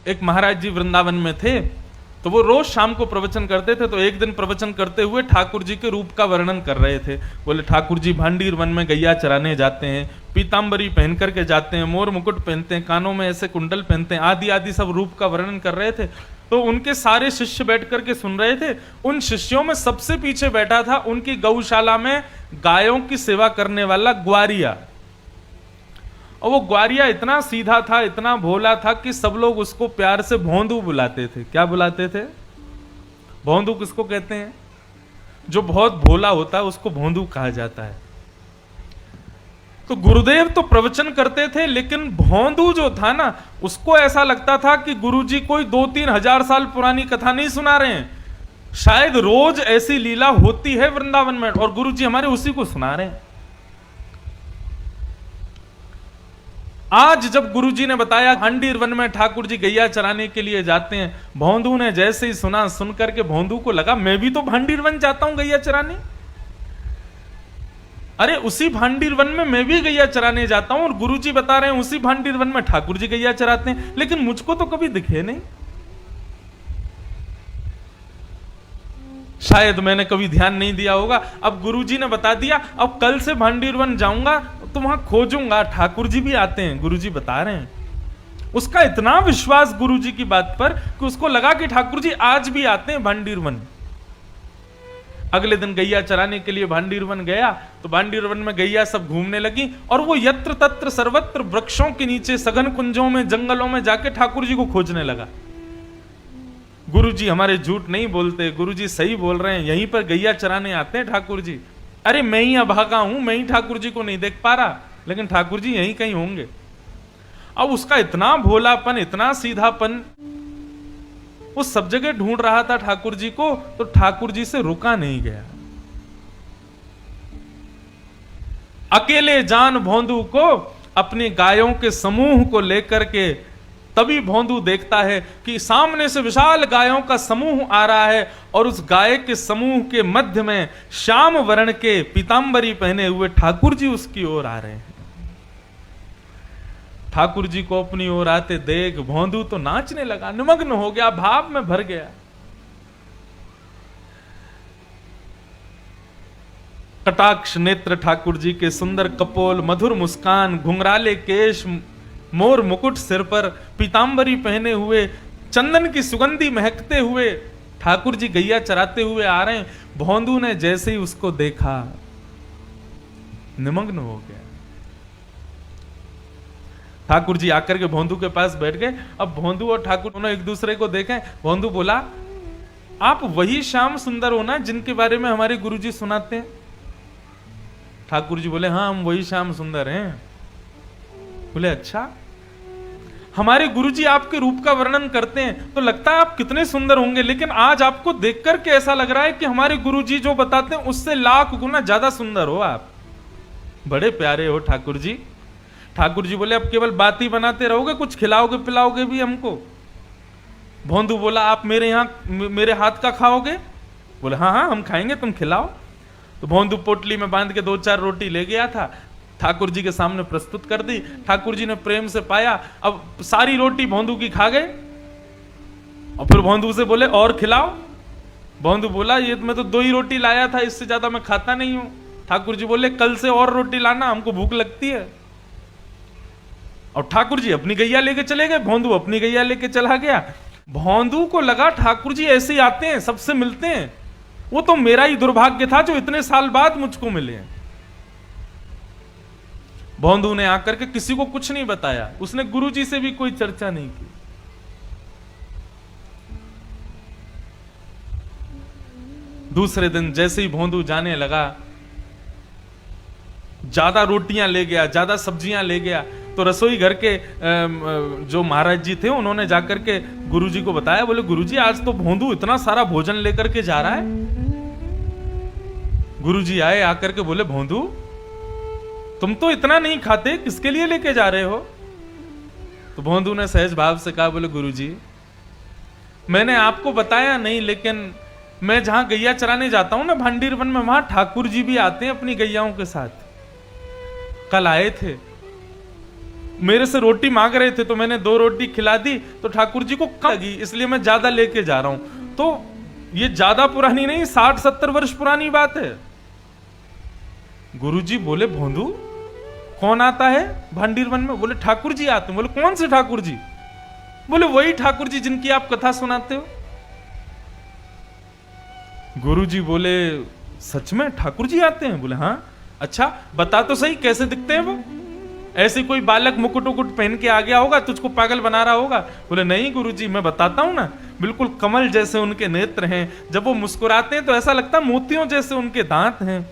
एक महाराज जी वृंदावन में थे, तो वो रोज शाम को प्रवचन करते थे। तो एक दिन प्रवचन करते हुए ठाकुर जी के रूप का वर्णन कर रहे थे। बोले ठाकुर जी भांडीर वन में गैया चराने जाते हैं, पीताम्बरी पहन करके जाते हैं, मोर मुकुट पहनते हैं, कानों में ऐसे कुंडल पहनते हैं, आदि आदि सब रूप का वर्णन कर रहे थे। तो उनके सारे शिष्य बैठ करके सुन रहे थे। उन शिष्यों में सबसे पीछे बैठा था उनकी गौशाला में गायों की सेवा करने वाला ग्वारिया। और वो ग्वारिया इतना सीधा था, इतना भोला था कि सब लोग उसको प्यार से भोंदू बुलाते थे। क्या बुलाते थे? भोंदू किसको कहते हैं? जो बहुत भोला होता है उसको भोंदू कहा जाता है। तो गुरुदेव तो प्रवचन करते थे, लेकिन भोंदू जो था ना, उसको ऐसा लगता था कि गुरुजी कोई 2-3 हजार साल पुरानी कथा नहीं सुना रहे हैं, शायद रोज ऐसी लीला होती है वृंदावन में और गुरुजी हमारे उसी को सुना रहे हैं। आज जब गुरुजी ने बताया भांडीर वन में ठाकुर जी गैया चराने के लिए जाते हैं, भोंदू ने जैसे ही सुना, सुन करके भोंदू को लगा मैं भी तो भांडीर वन जाता हूं गैया चराने। अरे उसी भांडीर वन में मैं भी गैया चराने जाता हूं और गुरुजी बता रहे हैं उसी भांडीर वन में ठाकुर जी गैया चराते हैं, लेकिन मुझको तो कभी दिखे नहीं। शायद मैंने कभी ध्यान नहीं दिया होगा। अब गुरुजी ने बता दिया, अब कल से भांडीर वन जाऊंगा तो वहां खोजूंगा, ठाकुर जी भी आते हैं, गुरुजी बता रहे हैं। उसका इतना विश्वास गुरुजी की बात पर कि उसको लगा कि ठाकुर जी आज भी आते हैं भांडीर वन। अगले दिन गैया चराने के लिए भांडीर वन गया, तो भांडीर वन में गैया सब घूमने लगी और वो यत्र तत्र सर्वत्र वृक्षों के नीचे, सघन कुंजों में, जंगलों में जाके ठाकुर जी को खोजने लगा। गुरुजी हमारे झूठ नहीं बोलते, गुरुजी सही बोल रहे हैं, यहीं पर गैया चराने आते हैं ठाकुर जी। अरे मैं ही अभागा हूं, मैं ही ठाकुर जी को नहीं देख पा रहा, लेकिन ठाकुर जी यहीं कहीं होंगे। अब उसका इतना भोलापन, इतना सीधापन, वो सब जगह ढूंढ रहा था ठाकुर जी को, तो ठाकुर जी से रुका नहीं गया। अकेले जान भोंदू को अपनी गायों के समूह को लेकर के, तभी भोंदू देखता है कि सामने से विशाल गायों का समूह आ रहा है और उस गाय के समूह के मध्य में श्याम वर्ण के पीतांबरी पहने हुए ठाकुर जी उसकी ओर आ रहे हैं। ठाकुर जी को अपनी ओर आते देख भोंदू तो नाचने लगा, निमग्न हो गया, भाव में भर गया। कटाक्ष नेत्र ठाकुर जी के, सुंदर कपोल, मधुर मुस्कान, घुंघराले केश, मोर मुकुट सिर पर, पीतांबरी पहने हुए, चंदन की सुगंधी महकते हुए ठाकुर जी गैया चराते हुए आ रहे हैं। भोंदू ने जैसे ही उसको देखा निमग्न हो गया। ठाकुर जी आकर के भोंदू के पास बैठ गए। अब भोंदू और ठाकुर दोनों एक दूसरे को देखें। भोंदू बोला, आप वही श्याम सुंदर हो ना जिनके बारे में हमारे गुरुजी सुनाते हैं? ठाकुर जी बोले, हाँ हम वही श्याम सुंदर हैं। बोले, अच्छा, हमारे गुरुजी आपके रूप का वर्णन करते हैं तो लगता है आप कितने सुंदर होंगे, लेकिन आज आपको देखकर के ऐसा लग रहा है कि हमारे गुरुजी जो बताते हैं उससे लाख गुना ज्यादा सुंदर हो आप। बड़े प्यारे हो ठाकुर जी। ठाकुर जी बोले, अब केवल बात ही बनाते रहोगे, कुछ खिलाओगे पिलाओगे भी हमको? भोंदू बोला, आप मेरे हाथ का खाओगे? बोले, हाँ हाँ हम खाएंगे, तुम खिलाओ। तो भोंदू पोटली में बांध के 2-4 रोटी ले गया था, ठाकुर जी के सामने प्रस्तुत कर दी। ठाकुर जी ने प्रेम से पाया। अब सारी रोटी भोंदू की खा गए और फिर भोंदू से बोले, और खिलाओ। भोंदू बोला, ये मैं तो 2 ही रोटी लाया था, इससे ज्यादा मैं खाता नहीं हूं। ठाकुर जी बोले, कल से और रोटी लाना, हमको भूख लगती है। और ठाकुर जी अपनी गैया लेके चले गए, भोंदू अपनी गैया लेके चला गया। भोंदू को लगा ठाकुर जी ऐसे ही आते हैं, सबसे मिलते हैं, वो तो मेरा ही दुर्भाग्य था जो इतने साल बाद मुझको मिले हैं। भोंदू ने आकर के किसी को कुछ नहीं बताया, उसने गुरुजी से भी कोई चर्चा नहीं की। दूसरे दिन जैसे ही भोंदू जाने लगा, ज्यादा रोटियां ले गया, ज्यादा सब्जियां ले गया। तो रसोई घर के जो महाराज जी थे उन्होंने जाकर के गुरुजी को बताया। बोले, गुरुजी आज तो भोंदू इतना सारा भोजन लेकर के जा रहा है। गुरुजी आए, आकर के बोले, भोंदू तुम तो इतना नहीं खाते, किसके लिए लेके जा रहे हो? तो भोंदू ने सहज भाव से कहा, बोले, गुरुजी मैंने आपको बताया नहीं, लेकिन मैं जहां गैया चराने जाता हूं ना भांडीर वन में, वहां ठाकुर जी भी आते हैं अपनी गैयाओं के साथ। कल आए थे। मेरे से रोटी मांग रहे थे तो मैंने 2 रोटी खिला दी, तो ठाकुर जी को कम लगी, इसलिए मैं ज्यादा लेके जा रहा हूं। तो ये ज्यादा पुरानी नहीं, 60-70 वर्ष पुरानी बात है। गुरुजी बोले, भोंदू कौन आता है भांडीर वन में? बोले ठाकुर जी आते हैं। बोले कौन से ठाकुर जी? बोले वही ठाकुर जी जिनकी आप कथा सुनाते हो। गुरुजी बोले सच में ठाकुर जी आते हैं? बोले हाँ। अच्छा बता तो सही कैसे दिखते हैं वो? ऐसे कोई बालक मुकुट उकुट पहन के आ गया होगा, तुझको पागल बना रहा होगा? बोले नहीं गुरुजी, मैं बताता हूं ना, बिल्कुल कमल जैसे उनके नेत्र हैं, जब वो मुस्कुराते हैं तो ऐसा लगता है मोतियों जैसे उनके दांत हैं।